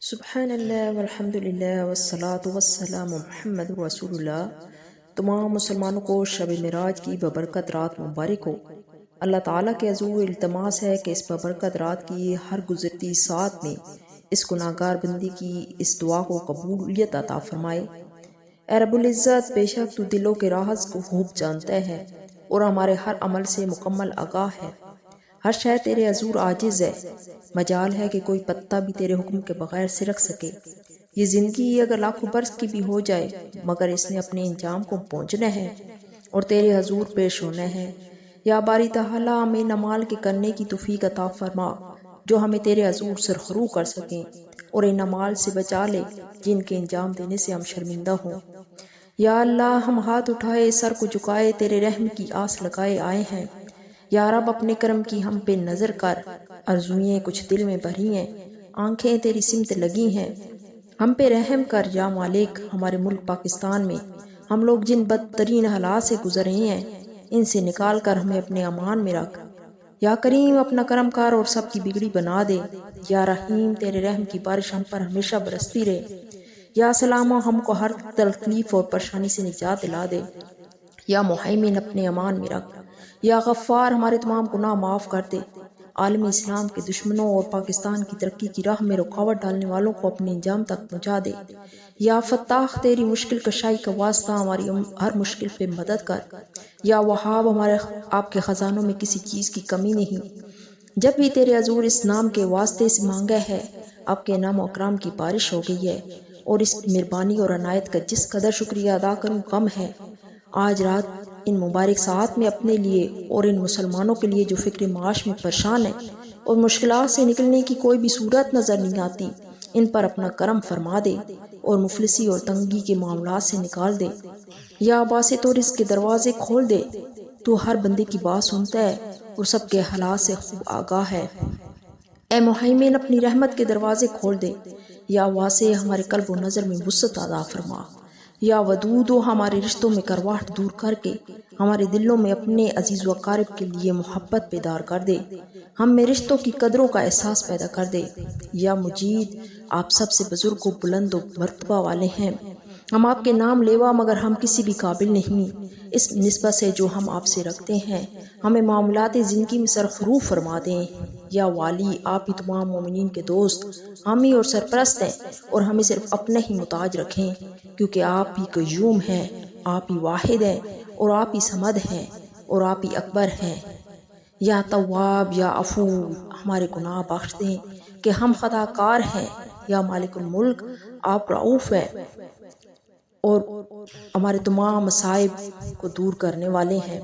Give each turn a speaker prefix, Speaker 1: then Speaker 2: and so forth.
Speaker 1: سبحان اللہ والحمد للہ والصلاة والسلام محمد رسول اللہ۔ تمام مسلمانوں کو شب معراج کی ببرکت رات مبارک ہو۔ اللہ تعالیٰ کے عزور التماس ہے کہ اس ببرکت رات کی ہر گزرتی ساعت میں اس گناہگار بندی کی اس دعا کو قبولیت عطا فرمائے۔ اے رب العزت، بے شک تو دلوں کے راز کو خوب جانتا ہے اور ہمارے ہر عمل سے مکمل آگاہ ہے۔ ہر شے تیرے حضور عاجز ہے، مجال ہے کہ کوئی پتا بھی تیرے حکم کے بغیر سرک سکے۔ یہ زندگی اگر لاکھوں برس کی بھی ہو جائے مگر اس نے اپنے انجام کو پہنچنا ہے اور تیرے حضور پیش ہونا ہے۔ یا باری تعالیٰ ہمیں نمال کے کرنے کی توفیق عطا فرما جو ہمیں تیرے حضور سرخرو کر سکیں، اور ان نمال سے بچا لے جن کے انجام دینے سے ہم شرمندہ ہوں۔ یا اللہ، ہم ہاتھ اٹھائے سر کو جھکائے تیرے رحم کی آس لگائے آئے ہیں۔ یا رب، اپنے کرم کی ہم پہ نظر کر، آرزوئیں کچھ دل میں بھری ہیں، آنکھیں تیری سمت لگی ہیں، ہم پہ رحم کر یا مالک۔ ہمارے ملک پاکستان میں ہم لوگ جن بدترین حالات سے گزر رہے ہیں ان سے نکال کر ہمیں اپنے امان میں رکھ۔ یا کریم، اپنا کرم کر اور سب کی بگڑی بنا دے۔ یا رحیم، تیرے رحم کی بارش ہم پر ہمیشہ برستی رہے۔ یا سلامہ، ہم کو ہر تکلیف اور پریشانی سے نجات دلا دے۔ یا محیمن، اپنے امان میں رکھ۔ یا غفار، ہمارے تمام گناہ معاف کر دے۔ عالم اسلام کے دشمنوں اور پاکستان کی ترقی کی راہ میں رکاوٹ ڈالنے والوں کو اپنے انجام تک پہنچا دے۔ یا فتاح، تیری مشکل کشائی کا واسطہ ہماری ہر مشکل پہ مدد کر۔ یا وہاب، ہمارے آپ کے خزانوں میں کسی چیز کی کمی نہیں۔ جب بھی تیرے حضور اس نام کے واسطے سے مانگا ہے آپ کے انعام و اکرام کی بارش ہو گئی ہے، اور اس مہربانی اور عنایت کا جس قدر شکریہ ادا کروں کم ہے۔ آج رات ان مبارک ساعت میں اپنے لیے اور ان مسلمانوں کے لیے جو فکر معاش میں پریشان ہیں اور مشکلات سے نکلنے کی کوئی بھی صورت نظر نہیں آتی، ان پر اپنا کرم فرما دے اور مفلسی اور تنگی کے معاملات سے نکال دے۔ یا باسط اور رزق کے دروازے کھول دے۔ تو ہر بندے کی بات سنتا ہے اور سب کے حالات سے خوب آگاہ ہے۔ اے محیمن، اپنی رحمت کے دروازے کھول دے۔ یا واسع، ہمارے قلب و نظر میں وسعت عطا فرما۔ یا ودود، ہمارے رشتوں میں کرواہٹ دور کر کے ہمارے دلوں میں اپنے عزیز و اقارب کے لیے محبت بیدار کر دے، ہم میں رشتوں کی قدروں کا احساس پیدا کر دے۔ یا مجید، آپ سب سے بزرگ و بلند و مرتبہ والے ہیں، ہم آپ کے نام لیوا مگر ہم کسی بھی قابل نہیں۔ اس نسبت سے جو ہم آپ سے رکھتے ہیں ہمیں معاملات زندگی میں سرخرو فرما دیں۔ یا والی، آپ ہی تمام مومنین کے دوست، حامی اور سرپرست ہیں، اور ہمیں صرف اپنے ہی محتاج رکھیں، کیونکہ آپ ہی قیوم ہیں، آپ ہی واحد ہیں، اور آپ ہی صمد ہیں، اور آپ ہی اکبر ہیں۔ یا تواب، یا عفو، ہمارے گناہ بخش دیں کہ ہم خطا کار ہیں۔ یا مالک الملک، آپ رعوف ہیں اور ہمارے تمام مصائب کو دور کرنے والے ہیں۔